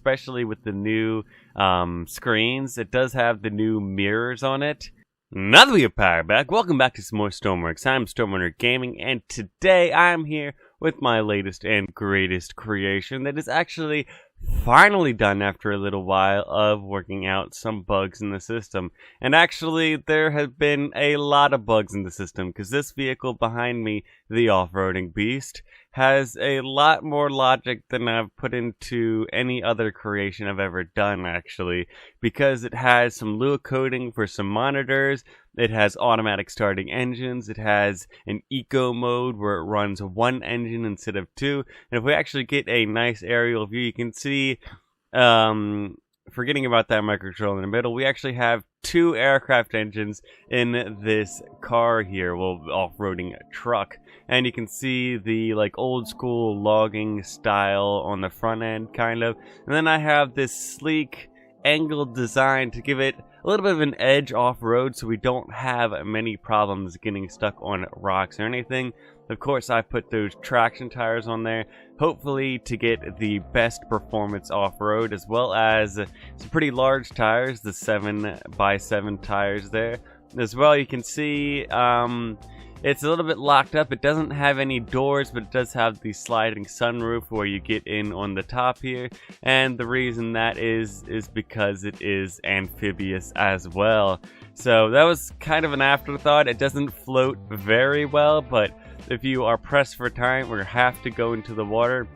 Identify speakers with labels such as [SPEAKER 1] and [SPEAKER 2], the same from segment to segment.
[SPEAKER 1] especially with the new screens. It does have the new mirrors on it. Now that we have power back, welcome back to some more Stormworks. I'm StormRunner Gaming, and today I'm here with my latest and greatest creation that is actually finally done after a little while of working out some bugs in the system. And actually, there have been a lot of bugs in the system, because this vehicle behind me, the Offroaing Beast, has a lot more logic than I've put into any other creation I've ever done, actually, because it has some Lua coding for some monitors, it has automatic starting engines, it has an eco mode where it runs one engine instead of two, and if we actually get a nice aerial view, you can see, forgetting about that microcontroller in the middle, we actually have two aircraft engines in this car here, well, off-roading truck. And you can see the like old school logging style on the front end, kind of. And then I have this sleek angled design to give it a little bit of an edge off-road so we don't have many problems getting stuck on rocks or anything. Of course, I put those traction tires on there, hopefully to get the best performance off-road, as well as some pretty large tires, the 7x7 tires there. As well, you can see it's a little bit locked up. It doesn't have any doors, but it does have the sliding sunroof where you get in on the top here. And the reason that is because it is amphibious as well. So that was kind of an afterthought. It doesn't float very well, but if you are pressed for time or have to go into the water,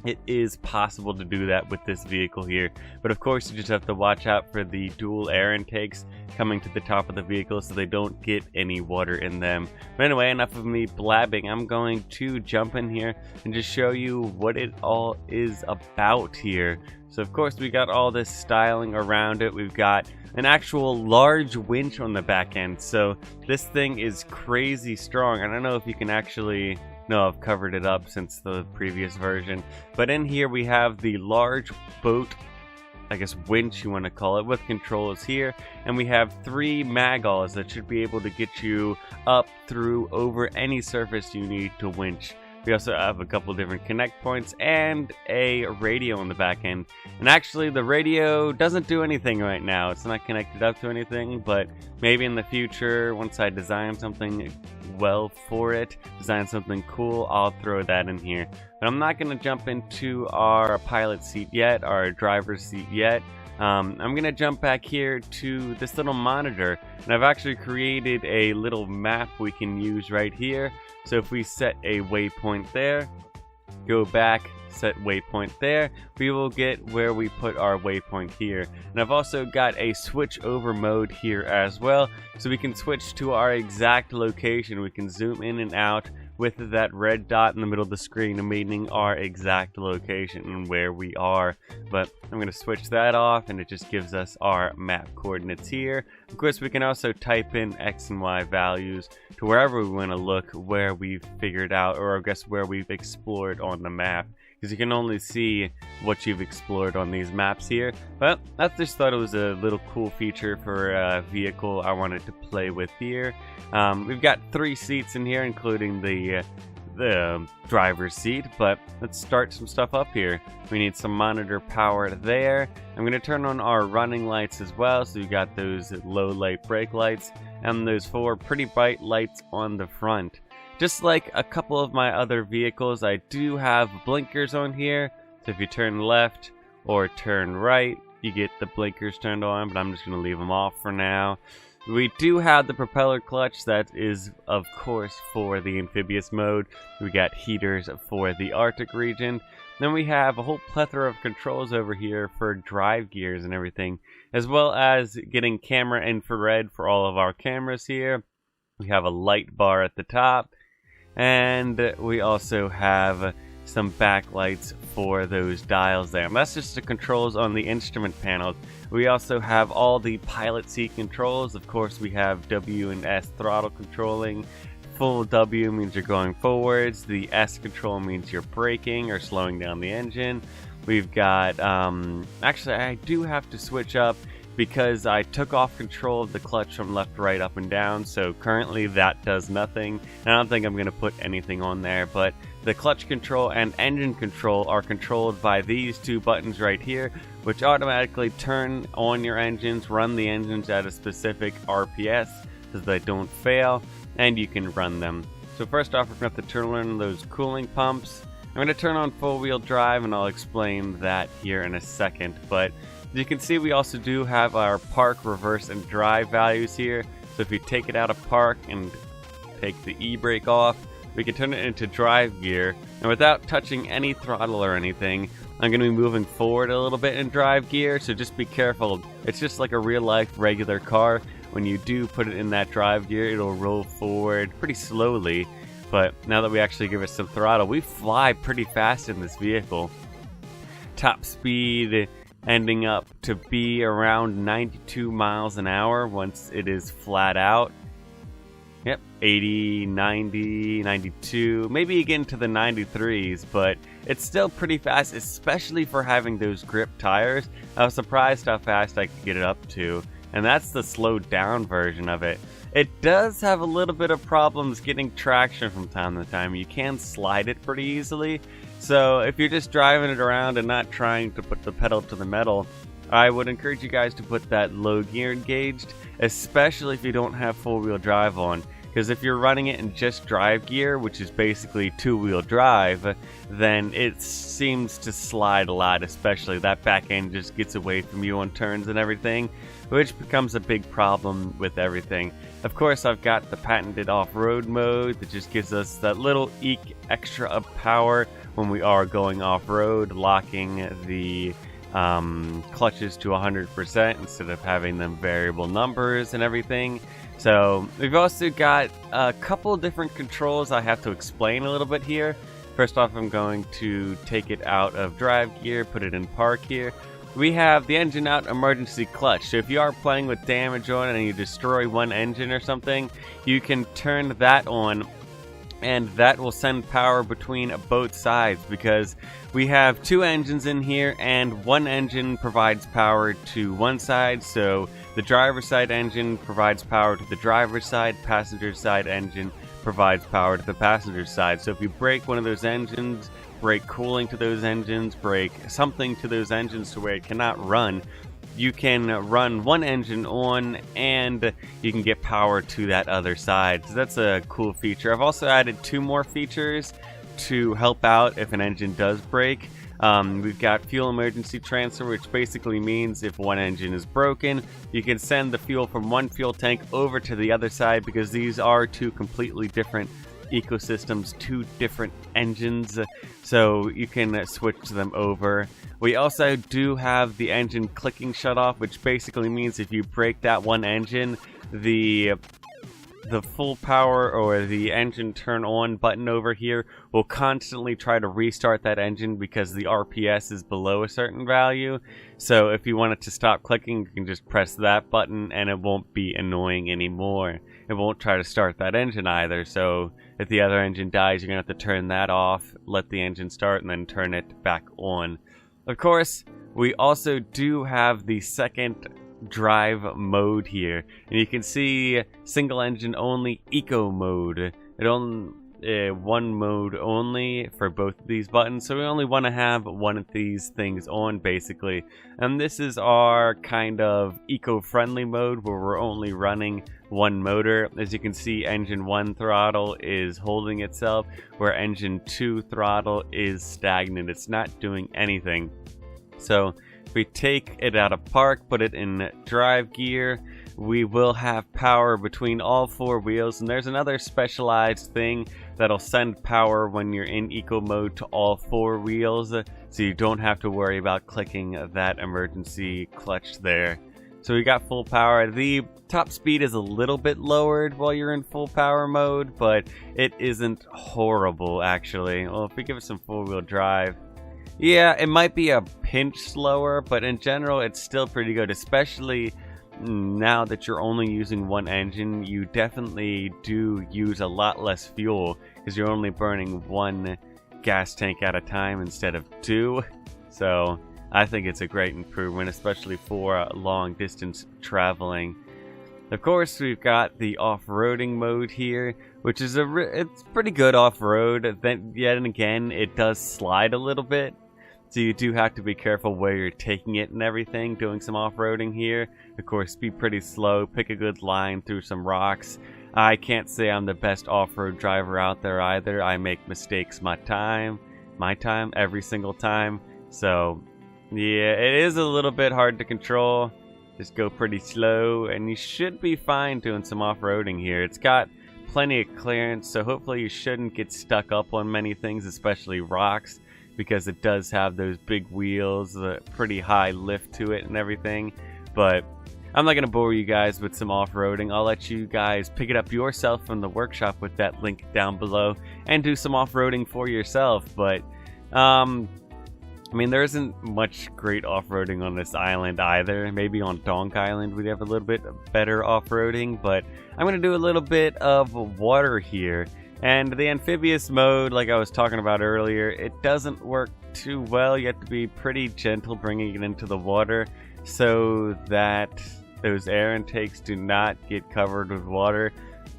[SPEAKER 1] it is possible to do that with this vehicle here. But of course, you just have to watch out for the dual air intakes coming to the top of the vehicle so they don't get any water in them. But anyway, enough of me blabbing. I'm going to jump in here and just show you what it all is about here. So of course, we got all this styling around it. We've got an actual large winch on the back end. So this thing is crazy strong. I don't know if you can actually... No, I've covered it up since the previous version. But in here we have the large boat, I guess winch you want to call it, with controls here. And we have 3 magulls that should be able to get you up, through, over any surface you need to winch. We also have a couple different connect points and a radio on the back end. And actually the radio doesn't do anything right now. It's not connected up to anything, but maybe in the future, once I design something well for it, design something cool, I'll throw that in here. But I'm not going to jump into our pilot seat yet, our driver's seat yet. I'm going to jump back here to this little monitor, and I've actually created a little map we can use right here. So if we set a waypoint there, go back, set waypoint there, we will get where we put our waypoint here. And I've also got a switch over mode here as well, so we can switch to our exact location. We can zoom in and out with that red dot in the middle of the screen, meaning our exact location and where we are. But I'm going to switch that off, and it just gives us our map coordinates here. Of course, we can also type in X and Y values to wherever we want to look, where we've figured out, or I guess where we've explored on the map, because you can only see what you've explored on these maps here. But I just thought it was a little cool feature for a vehicle I wanted to play with here. We've got 3 seats in here, including the driver's seat, but let's start some stuff up here. We need some monitor power there. I'm going to turn on our running lights as well, so we got those low light brake lights and those 4 pretty bright lights on the front. Just like a couple of my other vehicles, I do have blinkers on here, so if you turn left or turn right, you get the blinkers turned on, but I'm just going to leave them off for now. We do have the propeller clutch that is, of course, for the amphibious mode. We got heaters for the Arctic region. Then we have a whole plethora of controls over here for drive gears and everything, as well as getting camera infrared for all of our cameras here. We have a light bar at the top, and we also have some backlights for those dials there. And that's just the controls on the instrument panels. We also have all the pilot seat controls. Of course, we have W and S throttle controlling. Full W means you're going forwards. The S control means you're braking or slowing down the engine. We've got, actually I do have to switch up because I took off control of the clutch from left, right, up, and down, so currently that does nothing. And I don't think I'm going to put anything on there, but the clutch control and engine control are controlled by these two buttons right here, which automatically turn on your engines, run the engines at a specific RPS so they don't fail, and you can run them. So first off, we're going to have to turn on those cooling pumps. I'm going to turn on four-wheel drive, and I'll explain that here in a second. But as you can see, we also do have our park, reverse, and drive values here. So if you take it out of park and take the e-brake off, we can turn it into drive gear. And without touching any throttle or anything, I'm going to be moving forward a little bit in drive gear. So just be careful. It's just like a real-life regular car. When you do put it in that drive gear, it'll roll forward pretty slowly. But now that we actually give it some throttle, we fly pretty fast in this vehicle. Top speed ending up to be around 92 miles an hour once it is flat out. Yep, 80, 90, 92, maybe you get into the 93s, but it's still pretty fast, especially for having those grip tires. I was surprised how fast I could get it up to, and that's the slowed down version of it. It does have a little bit of problems getting traction from time to time. You can slide it pretty easily, so if you're just driving it around and not trying to put the pedal to the metal, I would encourage you guys to put that low gear engaged, especially if you don't have four-wheel drive on. Because if you're running it in just drive gear, which is basically two-wheel drive, then it seems to slide a lot, especially that back end just gets away from you on turns and everything, which becomes a big problem with everything. Of course, I've got the patented off-road mode that just gives us that little eke extra of power when we are going off-road, locking the clutches to 100% instead of having them variable numbers and everything. So we've also got a couple different controls I have to explain a little bit here. First off, I'm going to take it out of drive gear, put it in park here. We have the engine out emergency clutch. So if you are playing with damage on it and you destroy one engine or something, you can turn that on, and that will send power between both sides, because we have two engines in here and one engine provides power to one side. So the driver's side engine provides power to the driver's side, passenger side engine provides power to the passenger side. So if you break one of those engines, break cooling to those engines, break something to those engines to where it cannot run, you can run one engine on and you can get power to that other side. So that's a cool feature. I've also added two more features to help out if an engine does break. We've got fuel emergency transfer, which basically means if one engine is broken, you can send the fuel from one fuel tank over to the other side, because these are two completely different ecosystems, two different engines, so you can switch them over. We also do have the engine clicking shut off, which basically means if you break that one engine, the full power or the engine turn on button over here will constantly try to restart that engine because the RPS is below a certain value. So if you want it to stop clicking, you can just press that button and it won't be annoying anymore. It won't try to start that engine either. So if the other engine dies, you're going to have to turn that off, let the engine start, and then turn it back on. Of course, we also do have the second drive mode here, and you can see single engine only, eco mode. It only one mode only for both of these buttons, so we only want to have one of these things on basically. And this is our kind of eco-friendly mode where we're only running one motor. As you can see, engine 1 throttle is holding itself, where engine 2 throttle is stagnant. It's not doing anything. So if we take it out of park, put it in drive gear, we will have power between all four wheels. And there's another specialized thing that'll send power when you're in eco mode to all four wheels, so you don't have to worry about clicking that emergency clutch there. So we got full power. The top speed is a little bit lowered while you're in full power mode, but it isn't horrible actually. Well, if we give it some four-wheel drive, yeah, it might be a pinch slower, but in general it's still pretty good, especially now that you're only using one engine. You definitely do use a lot less fuel because you're only burning one gas tank at a time instead of two. So I think it's a great improvement, especially for long distance traveling. Of course, we've got the off-roading mode here, which is it's pretty good off-road. Then yet and again, it does slide a little bit, so you do have to be careful where you're taking it and everything. Doing some off-roading here, of course, be pretty slow. Pick a good line through some rocks. I can't say I'm the best off-road driver out there either. I make mistakes my time every single time. So yeah, it is a little bit hard to control. Just go pretty slow, and you should be fine doing some off-roading here. It's got plenty of clearance, so hopefully you shouldn't get stuck up on many things, especially rocks, because it does have those big wheels, a pretty high lift to it and everything. But I'm not going to bore you guys with some off-roading. I'll let you guys pick it up yourself from the workshop with that link down below and do some off-roading for yourself. But I mean, there isn't much great off-roading on this island either. Maybe on Donk Island we'd have a little bit better off-roading, but I'm going to do a little bit of water here. And the amphibious mode, like I was talking about earlier, it doesn't work too well. You have to be pretty gentle bringing it into the water so that those air intakes do not get covered with water.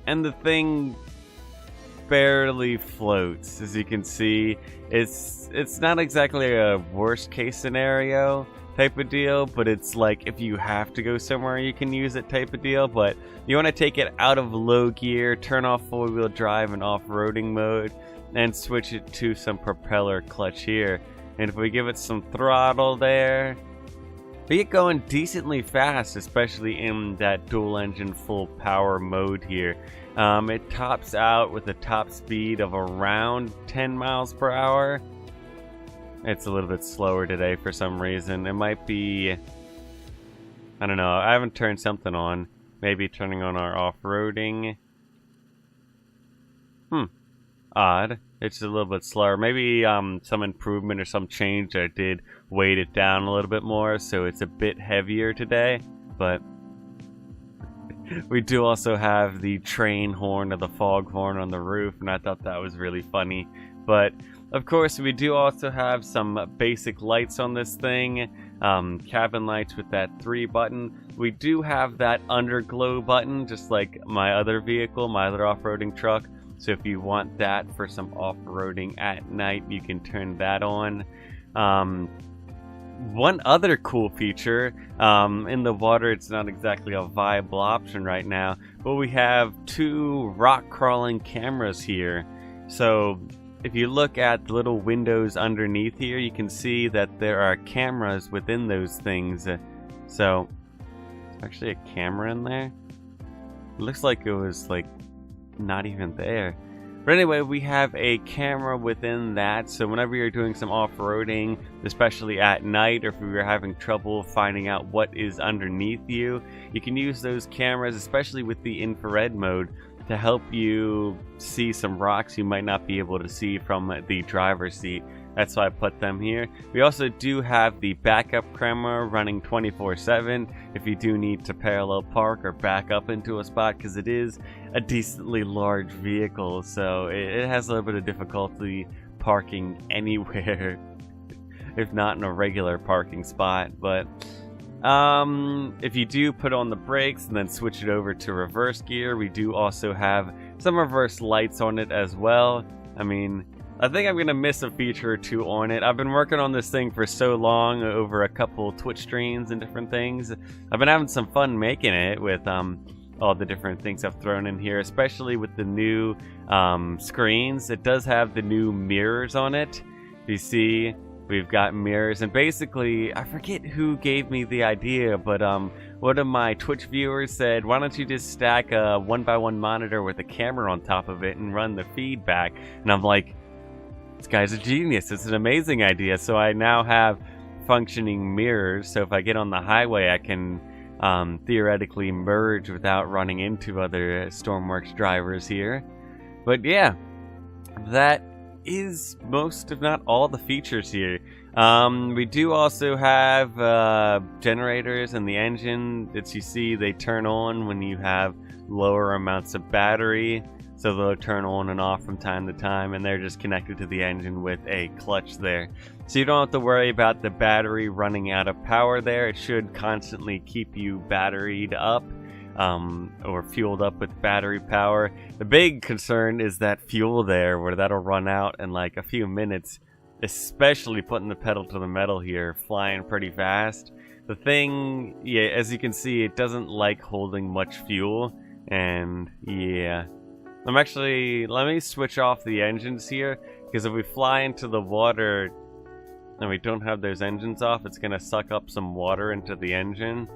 [SPEAKER 1] And the thing barely floats. As you can see, it's not exactly a worst case scenario type of deal, but it's like if you have to go somewhere you can use it type of deal. But you want to take it out of low gear, turn off four-wheel drive and off-roading mode, and switch it to some propeller clutch here. And if we give it some throttle there, we get going decently fast, especially in that dual engine full power mode here. It tops out with a top speed of around 10 miles per hour. It's a little bit slower today for some reason. It might be, I don't know, I haven't turned something on. Maybe turning on our off-roading. Odd. It's a little bit slower. Maybe some improvement or some change that did weight it down a little bit more, so it's a bit heavier today. But we do also have the train horn or the fog horn on the roof, and I thought that was really funny. But of course, we do also have some basic lights on this thing. Cabin lights with that 3 button. We do have that underglow button, just like my other vehicle, my other off-roading truck. So if you want that for some off-roading at night, you can turn that on. One other cool feature, in the water, it's not exactly a viable option right now, but we have 2 rock crawling cameras here. So if you look at the little windows underneath here, you can see that there are cameras within those things. So there's actually a camera in there. It looks like it was like not even there. But anyway, we have a camera within that, so whenever you're doing some off-roading, especially at night, or if you're having trouble finding out what is underneath you, you can use those cameras, especially with the infrared mode, to help you see some rocks you might not be able to see from the driver's seat. That's why I put them here. We also do have the backup camera running 24/7 if you do need to parallel park or back up into a spot, because it is a decently large vehicle, so it has a little bit of difficulty parking anywhere if not in a regular parking spot. But if you do put on the brakes and then switch it over to reverse gear, we do also have some reverse lights on it as well. I mean, I think I'm going to miss a feature or 2 on it. I've been working on this thing for so long, over a couple Twitch streams and different things. I've been having some fun making it with all the different things I've thrown in here, especially with the new screens. It does have the new mirrors on it. You see, we've got mirrors, and basically, I forget who gave me the idea, but one of my Twitch viewers said, why don't you just stack a 1x1 monitor with a camera on top of it and run the feedback? And I'm like, this guy's a genius. It's an amazing idea. So I now have functioning mirrors, so if I get on the highway, I can theoretically merge without running into other Stormworks drivers here. But yeah, that is most, if not all, the features here. We do also have generators in the engine that you see they turn on when you have lower amounts of battery. So they'll turn on and off from time to time, and they're just connected to the engine with a clutch there. So you don't have to worry about the battery running out of power there. It should constantly keep you batteried up. or fueled up with battery power. The big concern is that fuel there, where that'll run out in like a few minutes, especially putting the pedal to the metal here, flying pretty fast. The thing, yeah, as you can see, it doesn't like holding much fuel, and yeah. Let me switch off the engines here, because if we fly into the water and we don't have those engines off, it's gonna suck up some water into the engine.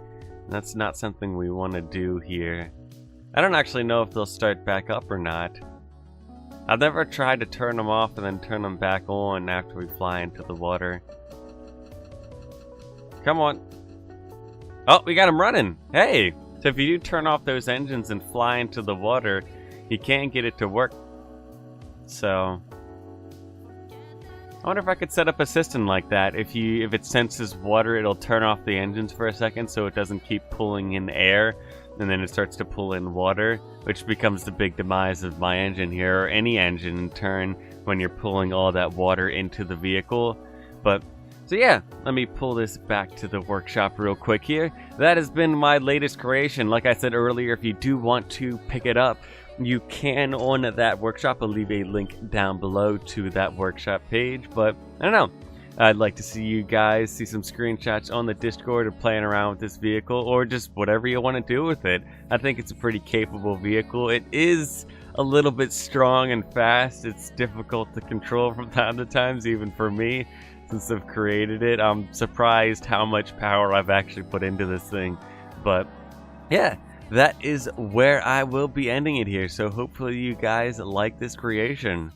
[SPEAKER 1] That's not something we want to do here. I don't actually know if they'll start back up or not. I've never tried to turn them off and then turn them back on after we fly into the water. Come on. Oh, we got them running. Hey! So if you do turn off those engines and fly into the water, you can't get it to work. So I wonder if I could set up a system like that. If it senses water, it'll turn off the engines for a second so it doesn't keep pulling in air, and then it starts to pull in water, which becomes the big demise of my engine here, or any engine in turn, when you're pulling all that water into the vehicle. But so yeah, let me pull this back to the workshop real quick here. That has been my latest creation. Like I said earlier, if you do want to pick it up, you can on that workshop. I'll leave a link down below to that workshop page. But I don't know, I'd like to see you guys see some screenshots on the Discord of playing around with this vehicle, or just whatever you want to do with it. I think it's a pretty capable vehicle. It is a little bit strong and fast. It's difficult to control from time to time, even for me, since I've created it. I'm surprised how much power I've actually put into this thing. But yeah, that is where I will be ending it here, so hopefully you guys like this creation.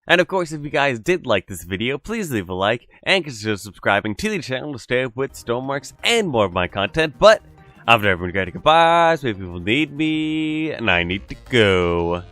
[SPEAKER 1] And of course, if you guys did like this video, please leave a like, and consider subscribing to the channel to stay up with Stormworks and more of my content. But after everyone, gotta goodbye, so if people need me, and I need to go.